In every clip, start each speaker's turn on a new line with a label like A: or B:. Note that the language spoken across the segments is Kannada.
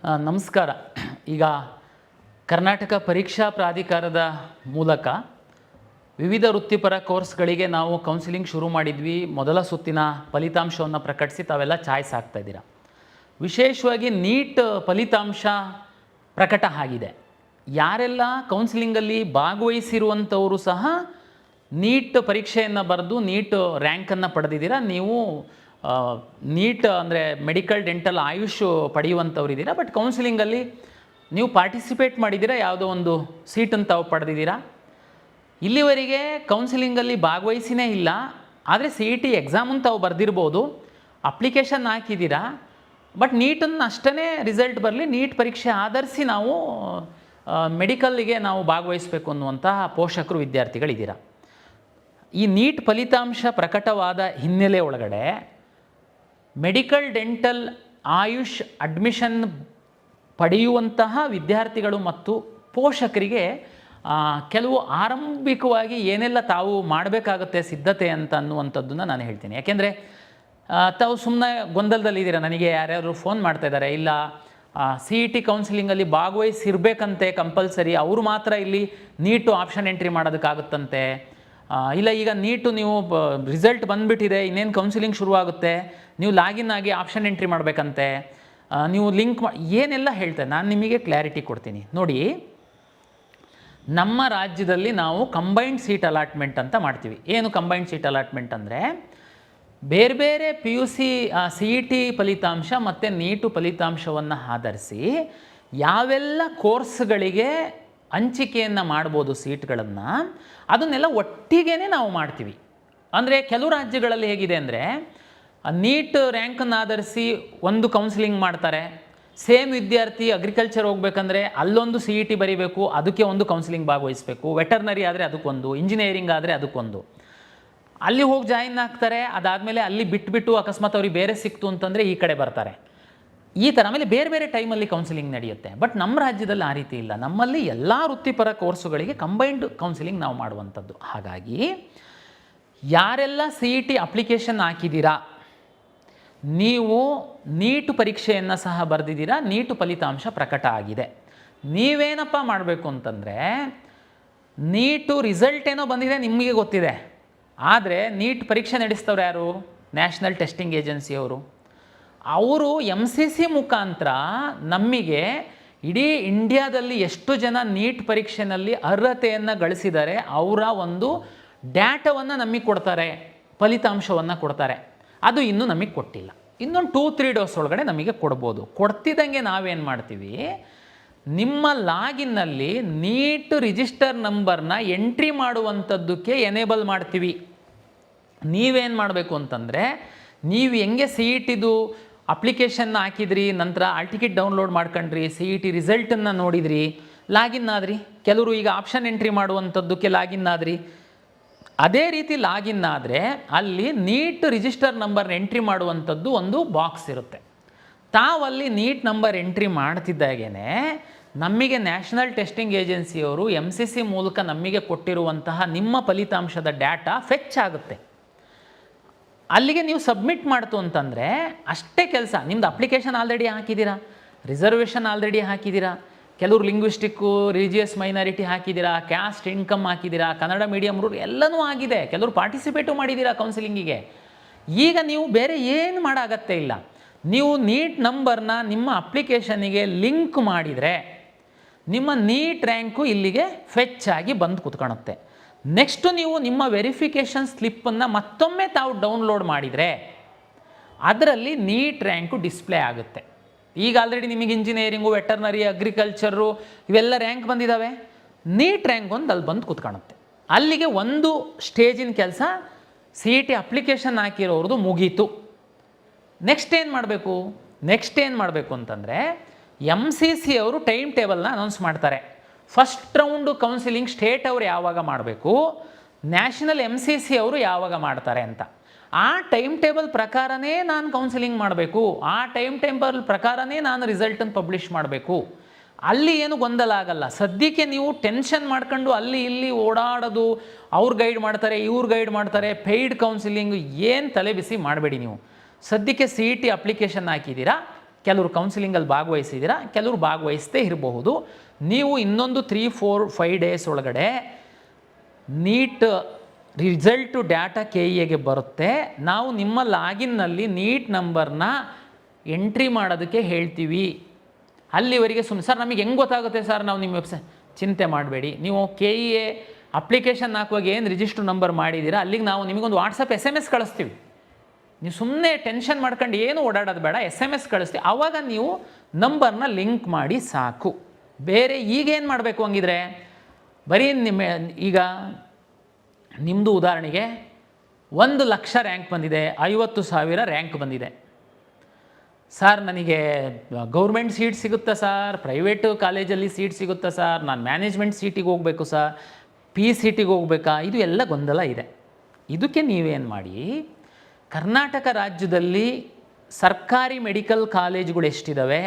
A: ನಮಸ್ಕಾರ. ಈಗ ಕರ್ನಾಟಕ ಪರೀಕ್ಷಾ ಪ್ರಾಧಿಕಾರದ ಮೂಲಕ ವಿವಿಧ ವೃತ್ತಿಪರ ಕೋರ್ಸ್ಗಳಿಗೆ ನಾವು ಕೌನ್ಸಿಲಿಂಗ್ ಶುರು ಮಾಡಿದ್ವಿ. ಮೊದಲ ಸುತ್ತಿನ ಫಲಿತಾಂಶವನ್ನು ಪ್ರಕಟಿಸಿ ತಾವೆಲ್ಲ ಚಾಯ್ಸ್ ಆಗ್ತಾ ಇದ್ದೀರಾ. ವಿಶೇಷವಾಗಿ ನೀಟ್ ಫಲಿತಾಂಶ ಪ್ರಕಟ ಆಗಿದೆ. ಯಾರೆಲ್ಲ ಕೌನ್ಸಿಲಿಂಗಲ್ಲಿ ಭಾಗವಹಿಸಿರುವಂಥವರು ಸಹ ನೀಟ್ ಪರೀಕ್ಷೆಯನ್ನು ಬರೆದು ನೀಟ್ ರ್ಯಾಂಕನ್ನು ಪಡೆದಿದ್ದೀರಾ. ನೀವು ನೀಟ್ ಅಂದರೆ ಮೆಡಿಕಲ್, ಡೆಂಟಲ್, ಆಯುಷ್ ಪಡೆಯುವಂಥವ್ರಿದ್ದೀರಾ. ಬಟ್ ಕೌನ್ಸಿಲಿಂಗಲ್ಲಿ ನೀವು ಪಾರ್ಟಿಸಿಪೇಟ್ ಮಾಡಿದ್ದೀರಾ, ಯಾವುದೋ ಒಂದು ಸೀಟನ್ನು ತಾವು ಪಡೆದಿದ್ದೀರಾ. ಇಲ್ಲಿವರೆಗೆ ಕೌನ್ಸಿಲಿಂಗಲ್ಲಿ ಭಾಗವಹಿಸಿನೇ ಇಲ್ಲ, ಆದರೆ CET ಎಕ್ಸಾಮನ್ನು ತಾವು ಬರೆದಿರ್ಬೋದು, ಅಪ್ಲಿಕೇಶನ್ ಹಾಕಿದ್ದೀರಾ. ಬಟ್ ನೀಟನ್ನು ಅಷ್ಟೇ ರಿಸಲ್ಟ್ ಬರಲಿ, ನೀಟ್ ಪರೀಕ್ಷೆ ಆಧರಿಸಿ ನಾವು ಮೆಡಿಕಲ್ಗೆ ನಾವು ಭಾಗವಹಿಸಬೇಕು ಅನ್ನುವಂತಹ ಪೋಷಕರು, ವಿದ್ಯಾರ್ಥಿಗಳಿದ್ದೀರಾ. ಈ ನೀಟ್ ಫಲಿತಾಂಶ ಪ್ರಕಟವಾದ ಹಿನ್ನೆಲೆ ಒಳಗಡೆ ಮೆಡಿಕಲ್, ಡೆಂಟಲ್, ಆಯುಷ್ ಅಡ್ಮಿಷನ್ ಪಡೆಯುವಂತಹ ವಿದ್ಯಾರ್ಥಿಗಳು ಮತ್ತು ಪೋಷಕರಿಗೆ ಕೆಲವು ಆರಂಭಿಕವಾಗಿ ಏನೆಲ್ಲ ತಾವು ಮಾಡಬೇಕಾಗುತ್ತೆ ಸಿದ್ಧತೆ ಅಂತ ಅನ್ನುವಂಥದ್ದನ್ನು ನಾನು ಹೇಳ್ತೀನಿ. ಯಾಕೆಂದರೆ ತಾವು ಸುಮ್ಮನೆ ಗೊಂದಲದಲ್ಲಿದ್ದೀರಾ. ನನಗೆ ಯಾರ್ಯಾರು ಫೋನ್ ಮಾಡ್ತಾಯಿದ್ದಾರೆ, ಇಲ್ಲ CET ಕೌನ್ಸಿಲಿಂಗಲ್ಲಿ ಭಾಗವಹಿಸಿರ್ಬೇಕಂತೆ ಕಂಪಲ್ಸರಿ, ಅವರು ಮಾತ್ರ ಇಲ್ಲಿ ನೀಟು ಆಪ್ಷನ್ ಎಂಟ್ರಿ ಮಾಡೋದಕ್ಕಾಗುತ್ತಂತೆ, ಇಲ್ಲ ಈಗ ನೀಟು ನೀವು ರಿಸಲ್ಟ್ ಬಂದುಬಿಟ್ಟಿದೆ, ಇನ್ನೇನು ಕೌನ್ಸಿಲಿಂಗ್ ಶುರುವಾಗುತ್ತೆ, ನೀವು ಲಾಗಿನ್ ಆಗಿ ಆಪ್ಷನ್ ಎಂಟ್ರಿ ಮಾಡಬೇಕಂತೆ, ನೀವು ಲಿಂಕ್ ಏನೆಲ್ಲ ಹೇಳ್ತೇನೆ. ನಾನು ನಿಮಗೆ ಕ್ಲಾರಿಟಿ ಕೊಡ್ತೀನಿ. ನೋಡಿ, ನಮ್ಮ ರಾಜ್ಯದಲ್ಲಿ ನಾವು ಕಂಬೈನ್ಡ್ ಸೀಟ್ ಅಲಾಟ್ಮೆಂಟ್ ಅಂತ ಮಾಡ್ತೀವಿ. ಏನು ಕಂಬೈನ್ಡ್ ಸೀಟ್ ಅಲಾಟ್ಮೆಂಟ್ ಅಂದರೆ, ಬೇರೆ ಬೇರೆ PUC CET ಫಲಿತಾಂಶ ಮತ್ತು ನೀಟು ಫಲಿತಾಂಶವನ್ನು ಆಧರಿಸಿ ಯಾವೆಲ್ಲ ಕೋರ್ಸ್ಗಳಿಗೆ ಹಂಚಿಕೆಯನ್ನು ಮಾಡ್ಬೋದು ಸೀಟ್ಗಳನ್ನು, ಅದನ್ನೆಲ್ಲ ಒಟ್ಟಿಗೆ ನಾವು ಮಾಡ್ತೀವಿ. ಅಂದರೆ ಕೆಲವು ರಾಜ್ಯಗಳಲ್ಲಿ ಹೇಗಿದೆ ಅಂದರೆ, ನೀಟ್ ರ್ಯಾಂಕನ್ನು ಆಧರಿಸಿ ಒಂದು ಕೌನ್ಸಿಲಿಂಗ್ ಮಾಡ್ತಾರೆ. ಸೇಮ್ ವಿದ್ಯಾರ್ಥಿ ಅಗ್ರಿಕಲ್ಚರ್ ಹೋಗ್ಬೇಕಂದ್ರೆ ಅಲ್ಲೊಂದು CET ಬರೀಬೇಕು, ಅದಕ್ಕೆ ಒಂದು ಕೌನ್ಸಿಲಿಂಗ್ ಭಾಗವಹಿಸಬೇಕು. ವೆಟರ್ನರಿ ಆದರೆ ಅದಕ್ಕೊಂದು, ಇಂಜಿನಿಯರಿಂಗ್ ಆದರೆ ಅದಕ್ಕೊಂದು. ಅಲ್ಲಿ ಹೋಗಿ ಜಾಯಿನ್ ಆಗ್ತಾರೆ. ಅದಾದಮೇಲೆ ಅಲ್ಲಿ ಬಿಟ್ಬಿಟ್ಟು ಅಕಸ್ಮಾತ್ ಅವ್ರಿಗೆ ಬೇರೆ ಸಿಕ್ತು ಅಂತಂದರೆ ಈ ಕಡೆ ಬರ್ತಾರೆ. ಈ ಥರ ಆಮೇಲೆ ಬೇರೆ ಬೇರೆ ಟೈಮಲ್ಲಿ ಕೌನ್ಸಿಲಿಂಗ್ ನಡೆಯುತ್ತೆ. ಬಟ್ ನಮ್ಮ ರಾಜ್ಯದಲ್ಲಿ ಆ ರೀತಿ ಇಲ್ಲ. ನಮ್ಮಲ್ಲಿ ಎಲ್ಲ ವೃತ್ತಿಪರ ಕೋರ್ಸುಗಳಿಗೆ ಕಂಬೈನ್ಡ್ ಕೌನ್ಸಿಲಿಂಗ್ ನಾವು ಮಾಡುವಂಥದ್ದು. ಹಾಗಾಗಿ ಯಾರೆಲ್ಲ CET ಅಪ್ಲಿಕೇಶನ್ ಹಾಕಿದ್ದೀರಾ, ನೀವು ನೀಟು ಪರೀಕ್ಷೆಯನ್ನು ಸಹ ಬರೆದಿದ್ದೀರಾ, ನೀಟು ಫಲಿತಾಂಶ ಪ್ರಕಟ ಆಗಿದೆ. ನೀವೇನಪ್ಪ ಮಾಡಬೇಕು ಅಂತಂದರೆ, ನೀಟು ರಿಸಲ್ಟ್ ಏನೋ ಬಂದಿದೆ ನಿಮಗೆ ಗೊತ್ತಿದೆ, ಆದರೆ ನೀಟ್ ಪರೀಕ್ಷೆ ನಡೆಸ್ತವ್ರು ಯಾರು? ನ್ಯಾಷನಲ್ ಟೆಸ್ಟಿಂಗ್ ಏಜೆನ್ಸಿಯವರು. ಅವರು MCC ಮುಖಾಂತರ ನಮಗೆ ಇಡೀ ಇಂಡಿಯಾದಲ್ಲಿ ಎಷ್ಟು ಜನ ನೀಟ್ ಪರೀಕ್ಷೆಯಲ್ಲಿ ಅರ್ಹತೆಯನ್ನು ಗಳಿಸಿದ್ದಾರೆ ಅವರ ಒಂದು ಡೇಟಾವನ್ನು ನಮಗೆ ಕೊಡ್ತಾರೆ, ಫಲಿತಾಂಶವನ್ನು ಕೊಡ್ತಾರೆ. ಅದು ಇನ್ನೂ ನಮಗೆ ಕೊಟ್ಟಿಲ್ಲ. ಇನ್ನೊಂದು 2-3 ಡೇಸ್ ಒಳಗಡೆ ನಮಗೆ ಕೊಡ್ಬೋದು. ಕೊಡ್ತಿದ್ದಂಗೆ ನಾವೇನು ಮಾಡ್ತೀವಿ, ನಿಮ್ಮ ಲಾಗಿನ್ನಲ್ಲಿ ನೀಟ್ ರಿಜಿಸ್ಟರ್ ನಂಬರ್ನ ಎಂಟ್ರಿ ಮಾಡುವಂಥದ್ದಕ್ಕೆ ಎನೇಬಲ್ ಮಾಡ್ತೀವಿ. ನೀವೇನು ಮಾಡಬೇಕು ಅಂತಂದರೆ, ನೀವು ಹೆಂಗೆ CETದು ಅಪ್ಲಿಕೇಶನ್ನ ಹಾಕಿದ್ರಿ, ನಂತರ ಆಲ್ ಟಿಕೆಟ್ ಡೌನ್ಲೋಡ್ ಮಾಡ್ಕೊಂಡ್ರಿ, CET ರಿಸಲ್ಟನ್ನು ನೋಡಿದ್ರಿ, ಲಾಗಿನ್ ಆದ್ರಿ. ಕೆಲವರು ಈಗ ಆಪ್ಷನ್ ಎಂಟ್ರಿ ಮಾಡುವಂಥದ್ದಕ್ಕೆ ಲಾಗಿನ್ ಆದ್ರಿ. ಅದೇ ರೀತಿ ಲಾಗಿನ್ ಆದರೆ ಅಲ್ಲಿ ನೀಟ್ ರಿಜಿಸ್ಟರ್ ನಂಬರ್ನ ಎಂಟ್ರಿ ಮಾಡುವಂಥದ್ದು ಒಂದು ಬಾಕ್ಸ್ ಇರುತ್ತೆ. ತಾವಲ್ಲಿ ನೀಟ್ ನಂಬರ್ ಎಂಟ್ರಿ ಮಾಡ್ತಿದ್ದಾಗೇ ನಮಗೆ ನ್ಯಾಷನಲ್ ಟೆಸ್ಟಿಂಗ್ ಏಜೆನ್ಸಿಯವರು MCC ಮೂಲಕ ನಮಗೆ ಕೊಟ್ಟಿರುವಂತಹ ನಿಮ್ಮ ಫಲಿತಾಂಶದ ಡೇಟಾ ಫೆಚ್ ಆಗುತ್ತೆ. ಅಲ್ಲಿಗೆ ನೀವು ಸಬ್ಮಿಟ್ ಮಾಡ್ತು ಅಂತಂದರೆ ಅಷ್ಟೇ ಕೆಲಸ. ನಿಮ್ಮದು ಅಪ್ಲಿಕೇಶನ್ ಆಲ್ರೆಡಿ ಹಾಕಿದ್ದೀರಾ, ರಿಸರ್ವೇಷನ್ ಆಲ್ರೆಡಿ ಹಾಕಿದ್ದೀರಾ, ಕೆಲವರು ಲಿಂಗ್ವಿಸ್ಟಿಕ್ಕು, ರಿಲಿಜಿಯಸ್ ಮೈನಾರಿಟಿ ಹಾಕಿದ್ದೀರಾ, ಕ್ಯಾಸ್ಟ್, ಇನ್ಕಮ್ ಹಾಕಿದ್ದೀರಾ, ಕನ್ನಡ ಮೀಡಿಯಮ್ ರೂಲ್ ಎಲ್ಲನೂ ಆಗಿದೆ. ಕೆಲವರು ಪಾರ್ಟಿಸಿಪೇಟು ಮಾಡಿದ್ದೀರಾ ಕೌನ್ಸಿಲಿಂಗಿಗೆ. ಈಗ ನೀವು ಬೇರೆ ಏನು ಮಾಡೋ ಅಗತ್ಯ ಇಲ್ಲ. ನೀವು ನೀಟ್ ನಂಬರ್ನ ನಿಮ್ಮ ಅಪ್ಲಿಕೇಶನಿಗೆ ಲಿಂಕ್ ಮಾಡಿದರೆ ನಿಮ್ಮ ನೀಟ್ ರ್ಯಾಂಕು ಇಲ್ಲಿಗೆ ಫೆಚ್ ಆಗಿ ಬಂದು ಕೂತ್ಕೊಳ್ಳುತ್ತೆ. ನೆಕ್ಸ್ಟು ನೀವು ನಿಮ್ಮ ವೆರಿಫಿಕೇಷನ್ ಸ್ಲಿಪ್ಪನ್ನು ಮತ್ತೊಮ್ಮೆ ತಾವು ಡೌನ್ಲೋಡ್ ಮಾಡಿದರೆ ಅದರಲ್ಲಿ ನೀಟ್ ರ್ಯಾಂಕು ಡಿಸ್ಪ್ಲೇ ಆಗುತ್ತೆ. ಈಗ ಆಲ್ರೆಡಿ ನಿಮಗೆ ಇಂಜಿನಿಯರಿಂಗು, ವೆಟರ್ನರಿ, ಅಗ್ರಿಕಲ್ಚರು ಇವೆಲ್ಲ ರ್ಯಾಂಕ್ ಬಂದಿದ್ದಾವೆ. ನೀಟ್ ರ್ಯಾಂಕ್ ಒಂದು ಅಲ್ಲಿ ಬಂದು ಕೂತ್ಕೊಳ್ಳುತ್ತೆ. ಅಲ್ಲಿಗೆ ಒಂದು ಸ್ಟೇಜಿನ ಕೆಲಸ CET ಅಪ್ಲಿಕೇಶನ್ ಹಾಕಿರೋರ್ದು ಮುಗೀತು. ನೆಕ್ಸ್ಟ್ ಏನು ಮಾಡಬೇಕು ಅಂತಂದರೆ, MCC ಅವರು ಟೈಮ್ ಟೇಬಲ್ನ ಅನೌನ್ಸ್ ಮಾಡ್ತಾರೆ. ಫಸ್ಟ್ ರೌಂಡು ಕೌನ್ಸಿಲಿಂಗ್ ಸ್ಟೇಟ್ ಅವರು ಯಾವಾಗ ಮಾಡಬೇಕು, ನ್ಯಾಷನಲ್ MCC ಅವರು ಯಾವಾಗ ಮಾಡ್ತಾರೆ ಅಂತ. ಆ ಟೈಮ್ ಟೇಬಲ್ ಪ್ರಕಾರನೇ ನಾನು ಕೌನ್ಸಿಲಿಂಗ್ ಮಾಡಬೇಕು, ಆ ಟೈಮ್ ಟೇಬಲ್ ಪ್ರಕಾರನೇ ನಾನು ರಿಸಲ್ಟನ್ನು ಪಬ್ಲಿಷ್ ಮಾಡಬೇಕು. ಅಲ್ಲಿ ಏನು ಗೊಂದಲ ಆಗಲ್ಲ. ಸದ್ಯಕ್ಕೆ ನೀವು ಟೆನ್ಷನ್ ಮಾಡ್ಕೊಂಡು ಅಲ್ಲಿ ಇಲ್ಲಿ ಓಡಾಡೋದು, ಅವ್ರು ಗೈಡ್ ಮಾಡ್ತಾರೆ, ಇವ್ರು ಗೈಡ್ ಮಾಡ್ತಾರೆ, ಪೇಯ್ಡ್ ಕೌನ್ಸಿಲಿಂಗ್ ಏನು ತಲೆ ಬಿಸಿ ಮಾಡಬೇಡಿ. ನೀವು ಸದ್ಯಕ್ಕೆ CET ಅಪ್ಲಿಕೇಶನ್ ಹಾಕಿದ್ದೀರಾ, ಕೆಲವರು ಕೌನ್ಸಿಲಿಂಗಲ್ಲಿ ಭಾಗವಹಿಸಿದ್ದೀರಾ, ಕೆಲವರು ಭಾಗವಹಿಸದೇ ಇರಬಹುದು. ನೀವು ಇನ್ನೊಂದು 3-4-5 ಡೇಸ್ ಒಳಗಡೆ ನೀಟ್ ರಿಸಲ್ಟು ಡಾಟಾ KEAಗೆ ಬರುತ್ತೆ. ನಾವು ನಿಮ್ಮ ಲಾಗಿನ್ನಲ್ಲಿ ನೀಟ್ ನಂಬರ್ನ ಎಂಟ್ರಿ ಮಾಡೋದಕ್ಕೆ ಹೇಳ್ತೀವಿ. ಅಲ್ಲಿವರೆಗೆ ಸರ್ ನಮಗೆ ಹೆಂಗೆ ಗೊತ್ತಾಗುತ್ತೆ ಸರ್ ನಾವು ನಿಮ್ಮ ವೆಬ್ಸೈಟ್? ಚಿಂತೆ ಮಾಡಬೇಡಿ. ನೀವು KEA ಅಪ್ಲಿಕೇಶನ್ ಹಾಕುವಾಗ ಏನು ರಿಜಿಸ್ಟರ್ ನಂಬರ್ ಮಾಡಿದ್ದೀರಾ ಅಲ್ಲಿಗೆ ನಾವು ನಿಮಗೊಂದು ವಾಟ್ಸಪ್ SMS ಕಳಿಸ್ತೀವಿ. ನೀವು ಸುಮ್ಮನೆ ಟೆನ್ಷನ್ ಮಾಡ್ಕೊಂಡು ಏನು ಓಡಾಡೋದು ಬೇಡ, SMS ಕಳಿಸ್ತೀವಿ. ಆವಾಗ ನೀವು ನಂಬರ್ನ ಲಿಂಕ್ ಮಾಡಿ ಸಾಕು. ಬೇರೆ ಈಗೇನು ಮಾಡಬೇಕು ಹಂಗಿದ್ರೆ, ಬರೀ ಈಗ ನಿಮ್ಮದು ಉದಾಹರಣೆಗೆ 1,00,000 ರ್ಯಾಂಕ್ ಬಂದಿದೆ, 50,000 ರ್ಯಾಂಕ್ ಬಂದಿದೆ. ಸರ್ ನನಗೆ ಗೌರ್ಮೆಂಟ್ ಸೀಟ್ ಸಿಗುತ್ತಾ ಸರ್, ಪ್ರೈವೇಟು ಕಾಲೇಜಲ್ಲಿ ಸೀಟ್ ಸಿಗುತ್ತಾ ಸರ್, ನಾನು ಮ್ಯಾನೇಜ್ಮೆಂಟ್ ಸೀಟಿಗೆ ಹೋಗಬೇಕು ಸರ್, PCTಗೆ ಹೋಗ್ಬೇಕಾ, ಇದು ಎಲ್ಲ ಗೊಂದಲ ಇದೆ. ಇದಕ್ಕೆ ನೀವೇನು ಮಾಡಿ, ಕರ್ನಾಟಕ ರಾಜ್ಯದಲ್ಲಿ ಸರ್ಕಾರಿ ಮೆಡಿಕಲ್ ಕಾಲೇಜುಗಳು ಎಷ್ಟಿದ್ದಾವೆ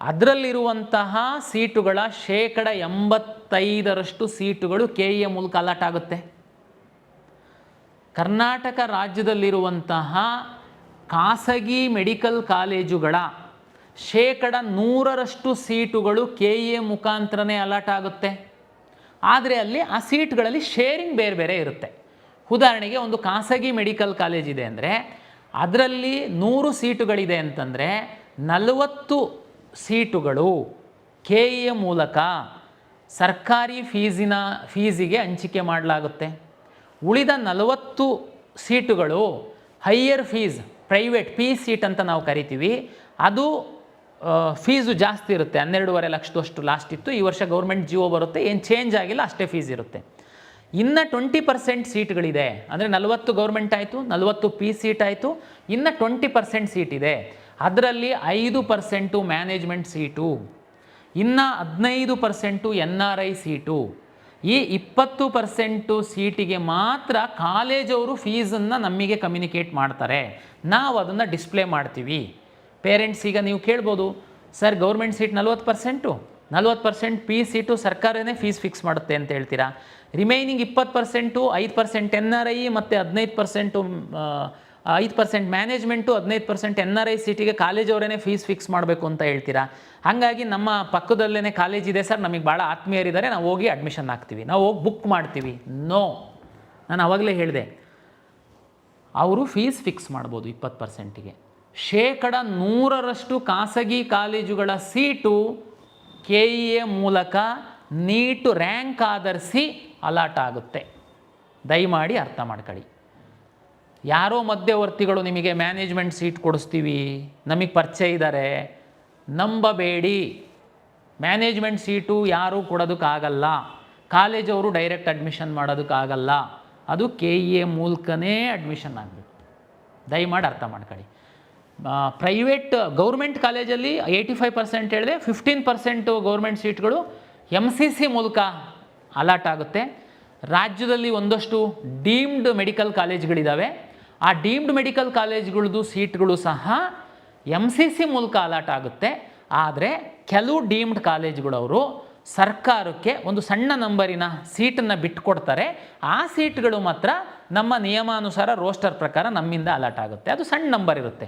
A: ಅದರಲ್ಲಿರುವಂತಹ ಸೀಟುಗಳ 85% ಸೀಟುಗಳು KEA ಮೂಲಕ ಅಲಾಟ್ ಆಗುತ್ತೆ. ಕರ್ನಾಟಕ ರಾಜ್ಯದಲ್ಲಿರುವಂತಹ ಖಾಸಗಿ ಮೆಡಿಕಲ್ ಕಾಲೇಜುಗಳ 100% ಸೀಟುಗಳು KEA ಮುಖಾಂತರನೇ ಅಲಾಟ್ ಆಗುತ್ತೆ. ಆದರೆ ಅಲ್ಲಿ ಆ ಸೀಟ್ಗಳಲ್ಲಿ ಶೇರಿಂಗ್ ಬೇರೆ ಬೇರೆ ಇರುತ್ತೆ. ಉದಾಹರಣೆಗೆ ಒಂದು ಖಾಸಗಿ ಮೆಡಿಕಲ್ ಕಾಲೇಜ್ ಇದೆ ಅಂದರೆ ಅದರಲ್ಲಿ 100 ಸೀಟುಗಳಿದೆ ಅಂತಂದರೆ 40 ಸೀಟುಗಳು KEA ಮೂಲಕ ಸರ್ಕಾರಿ ಫೀಸಿಗೆ ಹಂಚಿಕೆ ಮಾಡಲಾಗುತ್ತೆ. ಉಳಿದ 40 ಸೀಟುಗಳು ಹೈಯರ್ ಫೀಸ್, ಪ್ರೈವೇಟ್ ಸೀಟ್ ಅಂತ ನಾವು ಕರಿತೀವಿ, ಅದು ಫೀಸು ಜಾಸ್ತಿ ಇರುತ್ತೆ. 12.5 ಲಕ್ಷದಷ್ಟು ಲಾಸ್ಟ್ ಇತ್ತು. ಈ ವರ್ಷ ಗೌರ್ಮೆಂಟ್ ಜಿಒ ಬರುತ್ತೆ, ಏನು ಚೇಂಜ್ ಆಗಿಲ್ಲ, ಅಷ್ಟೇ ಫೀಸ್ ಇರುತ್ತೆ. ಇನ್ನು 20% ಸೀಟ್ಗಳಿದೆ ಅಂದರೆ 40 ಗೌರ್ಮೆಂಟ್ ಆಯಿತು, 40 ಸೀಟ್ ಆಯಿತು, ಇನ್ನು 20% ಸೀಟ್ ಇದೆ. ಅದರಲ್ಲಿ 5% ಮ್ಯಾನೇಜ್ಮೆಂಟ್ ಸೀಟು, ಇನ್ನು 15% NRI ಸೀಟು. ಈ 20% ಸೀಟಿಗೆ ಮಾತ್ರ ಕಾಲೇಜವರು ಫೀಸನ್ನು ನಮಗೆ ಕಮ್ಯುನಿಕೇಟ್ ಮಾಡ್ತಾರೆ, ನಾವು ಅದನ್ನು ಡಿಸ್ಪ್ಲೇ ಮಾಡ್ತೀವಿ. ಪೇರೆಂಟ್ಸ್ ಈಗ ನೀವು ಕೇಳ್ಬೋದು, ಸರ್ ಗೌರ್ಮೆಂಟ್ ಸೀಟ್ 40%, 40% ಸೀಟು ಸರ್ಕಾರನೇ ಫೀಸ್ ಫಿಕ್ಸ್ ಮಾಡುತ್ತೆ ಅಂತ ಹೇಳ್ತೀರಾ. ರಿಮೈನಿಂಗ್ 20%, 5% NRI ಮತ್ತು 5% ಮ್ಯಾನೇಜ್ಮೆಂಟು, 15% NRI ಸೀಟಿಗೆ ಕಾಲೇಜವರೇ ಫೀಸ್ ಫಿಕ್ಸ್ ಮಾಡಬೇಕು ಅಂತ ಹೇಳ್ತೀರಾ. ಹಾಗಾಗಿ ನಮ್ಮ ಪಕ್ಕದಲ್ಲೇ ಕಾಲೇಜ್ ಇದೆ ಸರ್, ನಮಗೆ ಭಾಳ ಆತ್ಮೀಯರಿದ್ದಾರೆ, ನಾವು ಹೋಗಿ ಅಡ್ಮಿಷನ್ ಹಾಕ್ತೀವಿ, ನಾವು ಹೋಗಿ ಬುಕ್ ಮಾಡ್ತೀವಿ. ನೋ, ನಾನು ಆವಾಗಲೇ ಹೇಳಿದೆ, ಅವರು ಫೀಸ್ ಫಿಕ್ಸ್ ಮಾಡ್ಬೋದು 20%ಗೆ. 100% ಖಾಸಗಿ ಕಾಲೇಜುಗಳ ಸೀಟು KEA ಮೂಲಕ ನೀಟ್ ರ್ಯಾಂಕ್ ಆಧರಿಸಿ ಅಲಾಟ್ ಆಗುತ್ತೆ. ದಯಮಾಡಿ ಅರ್ಥ ಮಾಡ್ಕೊಳ್ಳಿ. ಯಾರೋ ಮಧ್ಯವರ್ತಿಗಳು ನಿಮಗೆ ಮ್ಯಾನೇಜ್ಮೆಂಟ್ ಸೀಟ್ ಕೊಡಿಸ್ತೀವಿ, ನಮಗೆ ಪರಿಚಯ ಇದ್ದಾರೆ, ನಂಬಬೇಡಿ. ಮ್ಯಾನೇಜ್ಮೆಂಟ್ ಸೀಟು ಯಾರೂ ಕೊಡೋದಕ್ಕಾಗಲ್ಲ, ಕಾಲೇಜವರು ಡೈರೆಕ್ಟ್ ಅಡ್ಮಿಷನ್ ಮಾಡೋದಕ್ಕಾಗಲ್ಲ, ಅದು KEA ಮೂಲಕನೇ ಅಡ್ಮಿಷನ್ ಆಗಬೇಕು. ದಯಮಾಡಿ ಅರ್ಥ ಮಾಡ್ಕೊಳ್ಳಿ. ಪ್ರೈವೇಟ್ ಗೌರ್ಮೆಂಟ್ ಕಾಲೇಜಲ್ಲಿ 85% ಹೇಳಿದೆ, 15% ಗೌರ್ಮೆಂಟ್ ಸೀಟ್ಗಳು MCC ಮೂಲಕ ಅಲಾಟ್ ಆಗುತ್ತೆ. ರಾಜ್ಯದಲ್ಲಿ ಒಂದಷ್ಟು ಡೀಮ್ಡ್ ಮೆಡಿಕಲ್ ಕಾಲೇಜ್ಗಳಿದ್ದಾವೆ, ಆ ಡೀಮ್ಡ್ ಮೆಡಿಕಲ್ ಕಾಲೇಜ್ಗಳದ್ದು ಸೀಟ್ಗಳು ಸಹ MCC ಮೂಲಕ ಅಲಾಟ್ ಆಗುತ್ತೆ. ಆದರೆ ಕೆಲವು ಡೀಮ್ಡ್ ಕಾಲೇಜ್ಗಳವರು ಸರ್ಕಾರಕ್ಕೆ ಒಂದು ಸಣ್ಣ ನಂಬರಿನ ಸೀಟನ್ನು ಬಿಟ್ಟುಕೊಡ್ತಾರೆ. ಆ ಸೀಟ್ಗಳು ಮಾತ್ರ ನಮ್ಮ ನಿಯಮಾನುಸಾರ ರೋಸ್ಟರ್ ಪ್ರಕಾರ ನಮ್ಮಿಂದ ಅಲಾಟ್ ಆಗುತ್ತೆ. ಅದು ಸಣ್ಣ ನಂಬರ್ ಇರುತ್ತೆ.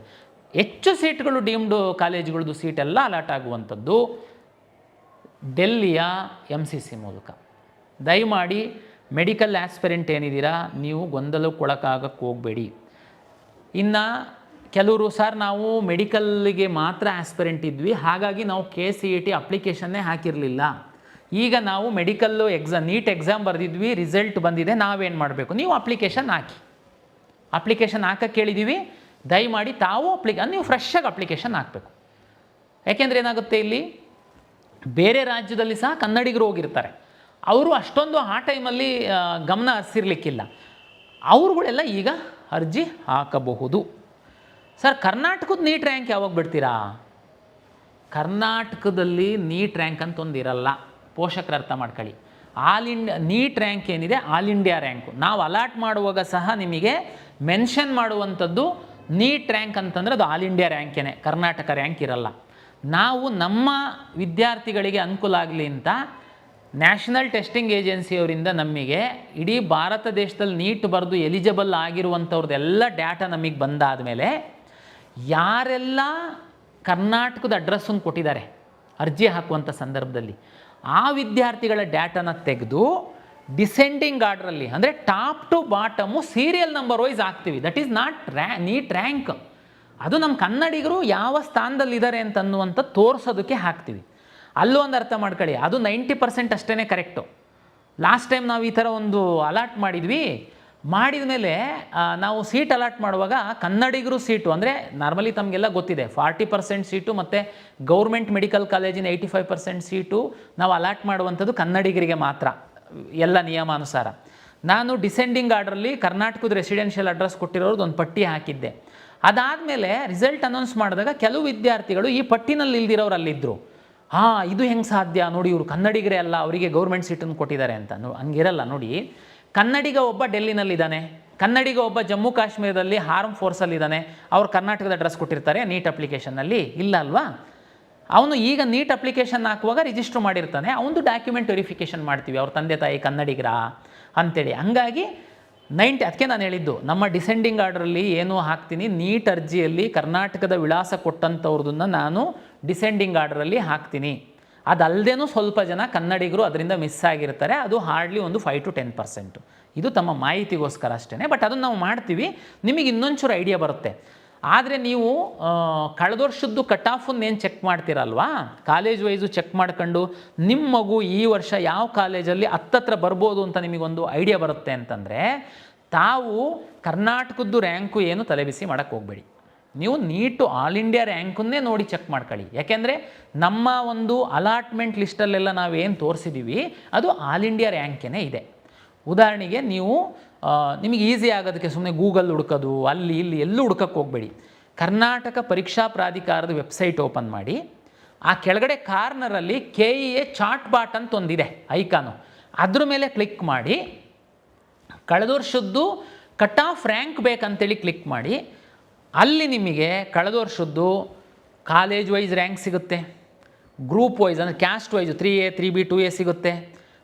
A: ಹೆಚ್ಚು ಸೀಟ್ಗಳು ಡೀಮ್ಡ್ ಕಾಲೇಜ್ಗಳದ್ದು ಸೀಟೆಲ್ಲ ಅಲಾಟ್ ಆಗುವಂಥದ್ದು ಡೆಲ್ಲಿಯ MCC ಮೂಲಕ. ದಯಮಾಡಿ ಮೆಡಿಕಲ್ ಆಸ್ಪಿರೆಂಟ್ ಏನಿದ್ದೀರಾ, ನೀವು ಗೊಂದಲಕ್ಕೊಳಕಾಗಕ್ಕೆ ಹೋಗಬೇಡಿ. ಇನ್ನು ಕೆಲವರು ಸರ್ ನಾವು ಮೆಡಿಕಲ್ಗೆ ಮಾತ್ರ ಆಸ್ಪಿರೆಂಟ್ ಇದ್ವಿ, ಹಾಗಾಗಿ ನಾವು KCET ಅಪ್ಲಿಕೇಶನ್ನೇ ಹಾಕಿರಲಿಲ್ಲ, ಈಗ ನಾವು ಮೆಡಿಕಲ್ಲು ನೀಟ್ ಎಕ್ಸಾಮ್ ಬರೆದಿದ್ವಿ, ರಿಸಲ್ಟ್ ಬಂದಿದೆ, ನಾವೇನು ಮಾಡಬೇಕು? ನೀವು ಅಪ್ಲಿಕೇಶನ್ ಹಾಕಿ. ಅಪ್ಲಿಕೇಶನ್ ಹಾಕಕ್ಕೆ ಕೇಳಿದ್ದೀವಿ, ದಯಮಾಡಿ ತಾವು ನೀವು ಫ್ರೆಶ್ಶಾಗಿ ಅಪ್ಲಿಕೇಶನ್ ಹಾಕಬೇಕು. ಯಾಕೆಂದರೆ ಏನಾಗುತ್ತೆ, ಇಲ್ಲಿ ಬೇರೆ ರಾಜ್ಯದಲ್ಲಿ ಸಹ ಕನ್ನಡಿಗರು ಹೋಗಿರ್ತಾರೆ, ಅವರು ಅಷ್ಟೊಂದು ಆ ಟೈಮಲ್ಲಿ ಗಮನ ಹರಿಸಿರ್ಲಿಕ್ಕಿಲ್ಲ, ಅವ್ರುಗಳೆಲ್ಲ ಈಗ ಅರ್ಜಿ ಹಾಕಬಹುದು. ಸರ್ ಕರ್ನಾಟಕದ ನೀಟ್ ರ್ಯಾಂಕ್ ಯಾವಾಗ ಬಿಡ್ತೀರಾ? ಕರ್ನಾಟಕದಲ್ಲಿ ನೀಟ್ ರ್ಯಾಂಕ್ ಅಂತ ಒಂದು ಇರಲ್ಲ, ಪೋಷಕರು ಅರ್ಥ ಮಾಡ್ಕೊಳ್ಳಿ. ನೀಟ್ ರ್ಯಾಂಕ್ ಏನಿದೆ ಆಲ್ ಇಂಡಿಯಾ ರ್ಯಾಂಕು. ನಾವು ಅಲಾಟ್ ಮಾಡುವಾಗ ಸಹ ನಿಮಗೆ ಮೆನ್ಷನ್ ಮಾಡುವಂಥದ್ದು ನೀಟ್ ರ್ಯಾಂಕ್ ಅಂತಂದರೆ ಅದು ಆಲ್ ಇಂಡಿಯಾ ರ್ಯಾಂಕೇನೆ, ಕರ್ನಾಟಕ ರ್ಯಾಂಕ್ ಇರಲ್ಲ. ನಾವು ನಮ್ಮ ವಿದ್ಯಾರ್ಥಿಗಳಿಗೆ ಅನುಕೂಲ ಆಗಲಿ ಅಂತ ನ್ಯಾಷನಲ್ ಟೆಸ್ಟಿಂಗ್ ಏಜೆನ್ಸಿಯವರಿಂದ ನಮಗೆ ಇಡೀ ಭಾರತ ದೇಶದಲ್ಲಿ ನೀಟ್ ಬರೆದು ಎಲಿಜಿಬಲ್ ಆಗಿರುವಂಥವ್ರದ್ದೆಲ್ಲ ಡಾಟಾ ನಮಗೆ ಬಂದಾದ ಮೇಲೆ ಯಾರೆಲ್ಲ ಕರ್ನಾಟಕದ ಅಡ್ರೆಸ್ಸನ್ನು ಕೊಟ್ಟಿದ್ದಾರೆ ಅರ್ಜಿ ಹಾಕುವಂಥ ಸಂದರ್ಭದಲ್ಲಿ. ಆ ವಿದ್ಯಾರ್ಥಿಗಳ ಡೇಟಾನ ತೆಗೆದು ಡಿಸೆಂಡಿಂಗ್ ಆರ್ಡ್ರಲ್ಲಿ ಅಂದರೆ top to bottom serial number wise ಹಾಕ್ತೀವಿ. That is not NEET rank. ಅದು ನಮ್ಮ ಕನ್ನಡಿಗರು ಯಾವ ಸ್ಥಾನದಲ್ಲಿದ್ದಾರೆ ಅಂತನ್ನುವಂಥ ತೋರಿಸೋದಕ್ಕೆ ಹಾಕ್ತೀವಿ. ಅಲ್ಲೂ ಒಂದು ಅರ್ಥ ಮಾಡ್ಕೊಳ್ಳಿ, ಅದು 90% ಅಷ್ಟೇ ಕರೆಕ್ಟು. ಲಾಸ್ಟ್ ಟೈಮ್ ನಾವು ಈ ಥರ ಒಂದು ಅಲಾಟ್ ಮಾಡಿದ್ವಿ. ಮಾಡಿದ ಮೇಲೆ ನಾವು ಸೀಟ್ ಅಲಾಟ್ ಮಾಡುವಾಗ ಕನ್ನಡಿಗರು ಸೀಟು ಅಂದರೆ ನಾರ್ಮಲಿ ತಮಗೆಲ್ಲ ಗೊತ್ತಿದೆ 40% ಸೀಟು ಮತ್ತು ಗೌರ್ಮೆಂಟ್ ಮೆಡಿಕಲ್ ಕಾಲೇಜಿನ 85% ಸೀಟು ನಾವು ಅಲಾಟ್ ಮಾಡುವಂಥದ್ದು ಕನ್ನಡಿಗರಿಗೆ ಮಾತ್ರ, ಎಲ್ಲ ನಿಯಮಾನುಸಾರ. ನಾನು ಡಿಸೆಂಡಿಂಗ್ ಆರ್ಡ್ರಲ್ಲಿ ಕರ್ನಾಟಕದ ರೆಸಿಡೆನ್ಷಿಯಲ್ ಅಡ್ರೆಸ್ ಕೊಟ್ಟಿರೋದು ಒಂದು ಪಟ್ಟಿ ಹಾಕಿದ್ದೆ. ಅದಾದಮೇಲೆ ರಿಸಲ್ಟ್ ಅನೌನ್ಸ್ ಮಾಡಿದಾಗ ಕೆಲವು ವಿದ್ಯಾರ್ಥಿಗಳು ಈ ಪಟ್ಟಿನಲ್ಲಿ ಇಲ್ದಿರೋರು ಅಲ್ಲಿದ್ದರು. ಇದು ಹೆಂಗೆ ಸಾಧ್ಯ ನೋಡಿ, ಇವರು ಕನ್ನಡಿಗರೇ ಅಲ್ಲ, ಅವರಿಗೆ ಗೌರ್ಮೆಂಟ್ ಸೀಟನ್ನು ಕೊಟ್ಟಿದ್ದಾರೆ ಅಂತ. ಹಂಗಿರಲ್ಲ ನೋಡಿ. ಕನ್ನಡಿಗ ಒಬ್ಬ ಡೆಲ್ಲಿನಲ್ಲಿದ್ದಾನೆ, ಕನ್ನಡಿಗ ಒಬ್ಬ ಜಮ್ಮು ಕಾಶ್ಮೀರದಲ್ಲಿ ಆರ್ಮ್ ಫೋರ್ಸಲ್ಲಿದ್ದಾನೆ, ಅವ್ರು ಕರ್ನಾಟಕದ ಅಡ್ರೆಸ್ ಕೊಟ್ಟಿರ್ತಾರೆ ನೀಟ್ ಅಪ್ಲಿಕೇಶನ್ನಲ್ಲಿ, ಇಲ್ಲ ಅಲ್ವಾ? ಅವನು ಈಗ ನೀಟ್ ಅಪ್ಲಿಕೇಶನ್ ಹಾಕುವಾಗ ರಿಜಿಸ್ಟ್ರ್ ಮಾಡಿರ್ತಾನೆ, ಅವನದು ಡಾಕ್ಯುಮೆಂಟ್ ವೆರಿಫಿಕೇಷನ್ ಮಾಡ್ತೀವಿ, ಅವ್ರ ತಂದೆ ತಾಯಿ ಕನ್ನಡಿಗರ ಅಂಥೇಳಿ. ಹಂಗಾಗಿ ಅದಕ್ಕೆ ನಾನು ಹೇಳಿದ್ದು, ನಮ್ಮ ಡಿಸೆಂಡಿಂಗ್ ಆರ್ಡ್ರಲ್ಲಿ ಏನು ಹಾಕ್ತೀನಿ, ನೀಟ್ ಅರ್ಜಿಯಲ್ಲಿ ಕರ್ನಾಟಕದ ವಿಳಾಸ ಕೊಟ್ಟಂಥವ್ರದನ್ನು ನಾನು ಡಿಸೆಂಡಿಂಗ್ ಆರ್ಡ್ರಲ್ಲಿ ಹಾಕ್ತೀನಿ. ಅದಲ್ಲದೇನೂ ಸ್ವಲ್ಪ ಜನ ಕನ್ನಡಿಗರು ಅದರಿಂದ ಮಿಸ್ ಆಗಿರ್ತಾರೆ, ಅದು ಹಾರ್ಡ್ಲಿ ಒಂದು 5 to 10%. ಇದು ತಮ್ಮ ಮಾಹಿತಿಗೋಸ್ಕರ ಅಷ್ಟೇ. ಬಟ್ ಅದನ್ನು ನಾವು ಮಾಡ್ತೀವಿ, ನಿಮಗೆ ಇನ್ನೊಂಚೂರು ಐಡಿಯಾ ಬರುತ್ತೆ. ಆದರೆ ನೀವು ಕಳೆದ ವರ್ಷದ್ದು ಕಟ್ ಆಫನ್ನೇನು ಚೆಕ್ ಮಾಡ್ತೀರಲ್ವಾ, ಕಾಲೇಜ್ ವೈಸು ಚೆಕ್ ಮಾಡ್ಕೊಂಡು ನಿಮ್ಮ ಮಗು ಈ ವರ್ಷ ಯಾವ ಕಾಲೇಜಲ್ಲಿ ಹತ್ತತ್ರ ಬರ್ಬೋದು ಅಂತ ನಿಮಗೊಂದು ಐಡಿಯಾ ಬರುತ್ತೆ ಅಂತಂದರೆ, ತಾವು ಕರ್ನಾಟಕದ್ದು ರ್ಯಾಂಕು ಏನು ತಲೆಬಿಸಿ ಮಾಡೋಕ್ಕೆ ಹೋಗಬೇಡಿ. ನೀವು ನೀಟು ಆಲ್ ಇಂಡಿಯಾ ರ್ಯಾಂಕನ್ನೇ ನೋಡಿ ಚೆಕ್ ಮಾಡ್ಕೊಳ್ಳಿ. ಯಾಕೆಂದರೆ ನಮ್ಮ ಒಂದು ಅಲಾಟ್ಮೆಂಟ್ ಲಿಸ್ಟಲ್ಲೆಲ್ಲ ನಾವೇನು ತೋರಿಸಿದ್ದೀವಿ ಅದು ಆಲ್ ಇಂಡಿಯಾ ರ್ಯಾಂಕೇ ಇದೆ. ಉದಾಹರಣೆಗೆ ನೀವು ನಿಮಗೆ ಈಸಿ ಆಗೋದಕ್ಕೆ ಸುಮ್ಮನೆ ಗೂಗಲ್ ಹುಡ್ಕೋದು ಅಲ್ಲಿ ಇಲ್ಲಿ ಎಲ್ಲೂ ಹುಡ್ಕಕ್ಕೆ ಹೋಗಬೇಡಿ. ಕರ್ನಾಟಕ ಪರೀಕ್ಷಾ ಪ್ರಾಧಿಕಾರದ ವೆಬ್ಸೈಟ್ ಓಪನ್ ಮಾಡಿ, ಆ ಕೆಳಗಡೆ ಕಾರ್ನರಲ್ಲಿ KEA ಚಾರ್ಟ್ ಬಾಟ್ ಅಂತ ಒಂದಿದೆ ಐಕಾನು, ಅದ್ರ ಮೇಲೆ ಕ್ಲಿಕ್ ಮಾಡಿ ಕಳೆದ ವರ್ಷದ್ದು ಕಟ್ ಆಫ್ ರ್ಯಾಂಕ್ ಬೇಕಂತೇಳಿ ಕ್ಲಿಕ್ ಮಾಡಿ. ಅಲ್ಲಿ ನಿಮಗೆ ಕಳೆದ ವರ್ಷದ್ದು ಕಾಲೇಜ್ ವೈಸ್ ರ್ಯಾಂಕ್ ಸಿಗುತ್ತೆ, ಗ್ರೂಪ್ ವೈಸ್ ಅಂದರೆ caste wise 3A 3B 2A ಸಿಗುತ್ತೆ,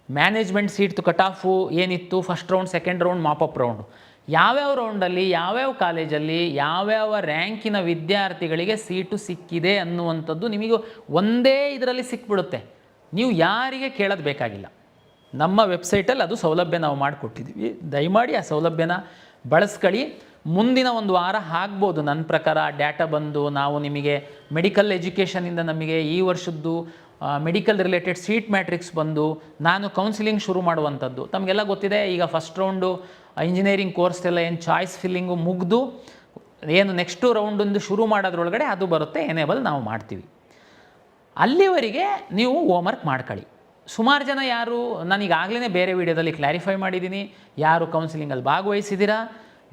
A: ಮ್ಯಾನೇಜ್ಮೆಂಟ್ ಸೀಟ್ದು ಕಟ್ ಆಫು ಏನಿತ್ತು first round second round mop-up round, ಯಾವ್ಯಾವ ರೌಂಡಲ್ಲಿ ಯಾವ್ಯಾವ ಕಾಲೇಜಲ್ಲಿ ಯಾವ್ಯಾವ ರ್ಯಾಂಕಿನ ವಿದ್ಯಾರ್ಥಿಗಳಿಗೆ ಸೀಟು ಸಿಕ್ಕಿದೆ ಅನ್ನುವಂಥದ್ದು ನಿಮಗೆ ಒಂದೇ ಇದರಲ್ಲಿ ಸಿಕ್ಬಿಡುತ್ತೆ. ನೀವು ಯಾರಿಗೆ ಕೇಳೋದು ಬೇಕಾಗಿಲ್ಲ. ನಮ್ಮ ವೆಬ್ಸೈಟಲ್ಲಿ ಅದು ಸೌಲಭ್ಯ ನಾವು ಮಾಡಿಕೊಟ್ಟಿದ್ದೀವಿ. ದಯಮಾಡಿ ಆ ಸೌಲಭ್ಯನ ಬಳಸ್ಕೊಳ್ಳಿ. ಮುಂದಿನ ಒಂದು ವಾರ ಆಗ್ಬೋದು ನನ್ನ ಪ್ರಕಾರ ಡೇಟಾ ಬಂದು ನಾವು ನಿಮಗೆ ಮೆಡಿಕಲ್ ಎಜುಕೇಷನಿಂದ ನಮಗೆ ಈ ವರ್ಷದ್ದು ಮೆಡಿಕಲ್ ರಿಲೇಟೆಡ್ ಸೀಟ್ ಮ್ಯಾಟ್ರಿಕ್ಸ್ ಬಂದು ನಾನು ಕೌನ್ಸಿಲಿಂಗ್ ಶುರು ಮಾಡುವಂಥದ್ದು. ತಮಗೆಲ್ಲ ಗೊತ್ತಿದೆ, ಈಗ ಫಸ್ಟ್ ರೌಂಡು ಇಂಜಿನಿಯರಿಂಗ್ ಕೋರ್ಸ್ ಎಲ್ಲ ಏನು ಚಾಯ್ಸ್ ಫಿಲ್ಲಿಂಗು ಮುಗಿದು ಏನು ನೆಕ್ಸ್ಟು ರೌಂಡೊಂದು ಶುರು ಮಾಡೋದ್ರೊಳಗಡೆ ಅದು ಬರುತ್ತೆ, ಎನೇಬಲ್ ನಾವು ಮಾಡ್ತೀವಿ. ಅಲ್ಲಿವರೆಗೆ ನೀವು ಹೋಮ್ವರ್ಕ್ ಮಾಡ್ಕೊಳ್ಳಿ. ಸುಮಾರು ಜನ ಯಾರು ನಾನೀಗಾಗಲೇ ಬೇರೆ ವಿಡಿಯೋದಲ್ಲಿ ಕ್ಲಾರಿಫೈ ಮಾಡಿದ್ದೀನಿ, ಯಾರು ಕೌನ್ಸಿಲಿಂಗಲ್ಲಿ ಭಾಗವಹಿಸಿದ್ದೀರಾ,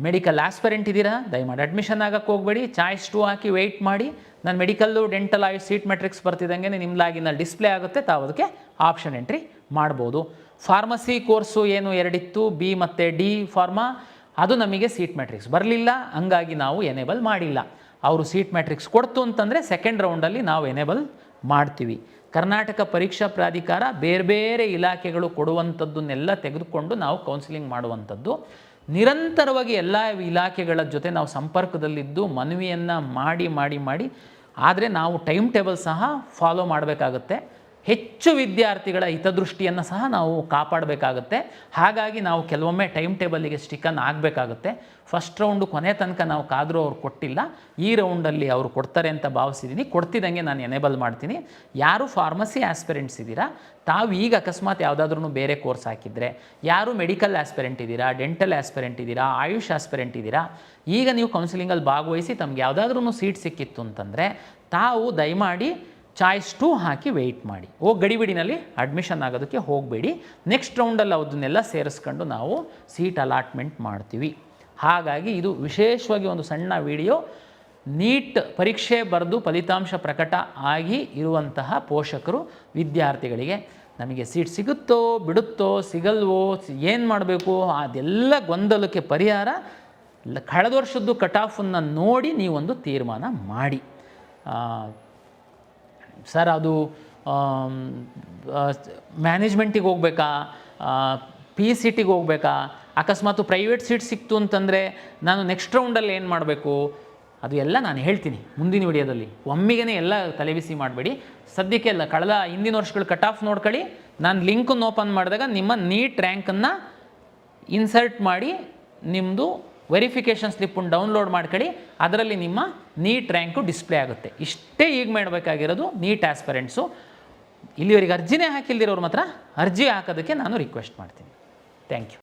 A: ಮೆಡಿಕಲ್ ಆಸ್ಪರೆಂಟ್ ಇದ್ದೀರಾ, ದಯಮಾಡಿ ಅಡ್ಮಿಷನ್ ಆಗೋಕ್ಕೆ ಹೋಗಬೇಡಿ. ಚಾಯ್ಸ್ 2 ಹಾಕಿ ವೆಯ್ಟ್ ಮಾಡಿ. ನಾನು ಮೆಡಿಕಲ್ಲು ಡೆಂಟಲ್ ಆಯು ಸೀಟ್ ಮೆಟ್ರಿಕ್ಸ್ ಬರ್ತಿದ್ದಂಗೆ ನಿಮ್ಮ ಲಾಗಿನಲ್ಲಿ ಡಿಸ್ಪ್ಲೇ ಆಗುತ್ತೆ, ತಾವು ಅದಕ್ಕೆ ಆಪ್ಷನ್ ಎಂಟ್ರಿ ಮಾಡ್ಬೋದು. ಫಾರ್ಮಸಿ ಕೋರ್ಸು ಏನು 2 ಇತ್ತು, B ಮತ್ತು D ಫಾರ್ಮಾ, ಅದು ನಮಗೆ ಸೀಟ್ ಮ್ಯಾಟ್ರಿಕ್ಸ್ ಬರಲಿಲ್ಲ, ಹಂಗಾಗಿ ನಾವು ಎನೇಬಲ್ ಮಾಡಿಲ್ಲ. ಅವರು ಸೀಟ್ ಮ್ಯಾಟ್ರಿಕ್ಸ್ ಕೊಡ್ತು ಅಂತಂದರೆ ಸೆಕೆಂಡ್ ರೌಂಡಲ್ಲಿ ನಾವು ಎನೇಬಲ್ ಮಾಡ್ತೀವಿ. ಕರ್ನಾಟಕ ಪರೀಕ್ಷಾ ಪ್ರಾಧಿಕಾರ ಬೇರೆ ಬೇರೆ ಇಲಾಖೆಗಳು ಕೊಡುವಂಥದ್ದನ್ನೆಲ್ಲ ತೆಗೆದುಕೊಂಡು ನಾವು ಕೌನ್ಸಿಲಿಂಗ್ ಮಾಡುವಂಥದ್ದು. ನಿರಂತರವಾಗಿ ಎಲ್ಲ ಇಲಾಖೆಗಳ ಜೊತೆ ನಾವು ಸಂಪರ್ಕದಲ್ಲಿದ್ದು ಮನವಿಯನ್ನು ಮಾಡಿ ಆದರೆ ನಾವು ಟೈಮ್ ಟೇಬಲ್ ಸಹ ಫಾಲೋ ಮಾಡಬೇಕಾಗುತ್ತೆ. ಹೆಚ್ಚು ವಿದ್ಯಾರ್ಥಿಗಳ ಹಿತದೃಷ್ಟಿಯನ್ನು ಸಹ ನಾವು ಕಾಪಾಡಬೇಕಾಗುತ್ತೆ. ಹಾಗಾಗಿ ನಾವು ಕೆಲವೊಮ್ಮೆ ಟೈಮ್ ಟೇಬಲಿಗೆ ಸ್ಟಿಕನ್ ಆಗಬೇಕಾಗುತ್ತೆ. ಫಸ್ಟ್ ರೌಂಡು ಕೊನೆ ತನಕ ನಾವು ಕಾದರೂ ಅವ್ರು ಕೊಟ್ಟಿಲ್ಲ, ಈ ರೌಂಡಲ್ಲಿ ಅವರು ಕೊಡ್ತಾರೆ ಅಂತ ಭಾವಿಸಿದ್ದೀನಿ. ಕೊಡ್ತಿದ್ದಂಗೆ ನಾನು ಎನೇಬಲ್ ಮಾಡ್ತೀನಿ. ಯಾರು ಫಾರ್ಮಸಿ ಆಸ್ಪಿರೆಂಟ್ಸ್ ಇದ್ದೀರಾ, ತಾವು ಈಗ ಅಕಸ್ಮಾತ್ ಯಾವುದಾದ್ರೂ ಬೇರೆ ಕೋರ್ಸ್ ಹಾಕಿದರೆ, ಯಾರು ಮೆಡಿಕಲ್ ಆಸ್ಪಿರೆಂಟ್ ಇದ್ದೀರಾ, ಡೆಂಟಲ್ ಆಸ್ಪಿರೆಂಟ್ ಇದ್ದೀರಾ, ಆಯುಷ್ ಆಸ್ಪಿರೆಂಟ್ ಇದ್ದೀರಾ, ಈಗ ನೀವು ಕೌನ್ಸಿಲಿಂಗಲ್ಲಿ ಭಾಗವಹಿಸಿ ತಮ್ಗೆ ಯಾವುದಾದ್ರೂ ಸೀಟ್ ಸಿಕ್ಕಿತ್ತು ಅಂತಂದರೆ ತಾವು ದಯಮಾಡಿ ಚಾಯ್ಸ್ 2 ಹಾಕಿ ವೆಯ್ಟ್ ಮಾಡಿ. ಗಡಿಬಿಡಿನಲ್ಲಿ ಅಡ್ಮಿಷನ್ ಆಗೋದಕ್ಕೆ ಹೋಗಬೇಡಿ. ನೆಕ್ಸ್ಟ್ ರೌಂಡಲ್ಲಿ ಅದನ್ನೆಲ್ಲ ಸೇರಿಸ್ಕೊಂಡು ನಾವು ಸೀಟ್ ಅಲಾಟ್ಮೆಂಟ್ ಮಾಡ್ತೀವಿ. ಹಾಗಾಗಿ ಇದು ವಿಶೇಷವಾಗಿ ಒಂದು ಸಣ್ಣ ವಿಡಿಯೋ. ನೀಟ್ ಪರೀಕ್ಷೆ ಬರೆದು ಫಲಿತಾಂಶ ಪ್ರಕಟ ಆಗಿ ಇರುವಂತಹ ಪೋಷಕರು ವಿದ್ಯಾರ್ಥಿಗಳಿಗೆ ನಮಗೆ ಸೀಟ್ ಸಿಗುತ್ತೋ ಬಿಡುತ್ತೋ ಸಿಗಲ್ವೋ ಏನು ಮಾಡಬೇಕು ಅದೆಲ್ಲ ಗೊಂದಲಕ್ಕೆ ಪರಿಹಾರ ಕಳೆದ ವರ್ಷದ್ದು ಕಟ್ ಆಫನ್ನು ನೋಡಿ ನೀವೊಂದು ತೀರ್ಮಾನ ಮಾಡಿ. ಸರ್ ಅದು ಮ್ಯಾನೇಜ್ಮೆಂಟಿಗೆ ಹೋಗ್ಬೇಕಾ, PCTಗೆ ಹೋಗ್ಬೇಕಾ, ಅಕಸ್ಮಾತ್ ಪ್ರೈವೇಟ್ ಸೀಟ್ ಸಿಕ್ತು ಅಂತಂದರೆ ನಾನು ನೆಕ್ಸ್ಟ್ ರೌಂಡಲ್ಲಿ ಏನು ಮಾಡಬೇಕು, ಅದು ಎಲ್ಲ ನಾನು ಹೇಳ್ತೀನಿ ಮುಂದಿನ ವಿಡಿಯೋದಲ್ಲಿ. ಒಮ್ಮಿಗೆ ಎಲ್ಲ ತಲೆಬಿಸಿ ಮಾಡಬೇಡಿ. ಸದ್ಯಕ್ಕೆ ಎಲ್ಲ ಕಳೆದ ಹಿಂದಿನ ವರ್ಷಗಳು ಕಟ್ ಆಫ್ ನೋಡ್ಕೊಳ್ಳಿ. ನಾನು ಲಿಂಕನ್ನು ಓಪನ್ ಮಾಡಿದಾಗ ನಿಮ್ಮ ನೀಟ್ ರ್ಯಾಂಕನ್ನು ಇನ್ಸರ್ಟ್ ಮಾಡಿ ನಿಮ್ಮದು ವೆರಿಫಿಕೇಷನ್ ಸ್ಲಿಪ್ಪನ್ನು ಡೌನ್ಲೋಡ್ ಮಾಡ್ಕೊಳ್ಳಿ. ಅದರಲ್ಲಿ ನಿಮ್ಮ ನೀಟ್ ರ್ಯಾಂಕು ಡಿಸ್ಪ್ಲೇ ಆಗುತ್ತೆ. ಇಷ್ಟೇ ಈಗ ಮಾಡಬೇಕಾಗಿರೋದು ನೀಟ್ ಆಸ್ಪರೆಂಟ್ಸು. ಇಲ್ಲಿವರೆಗೆ ಅರ್ಜಿನೇ ಹಾಕಿಲ್ದಿರೋರು ಮಾತ್ರ ಅರ್ಜಿ ಹಾಕೋದಕ್ಕೆ ನಾನು ರಿಕ್ವೆಸ್ಟ್ ಮಾಡ್ತೀನಿ. Thank you.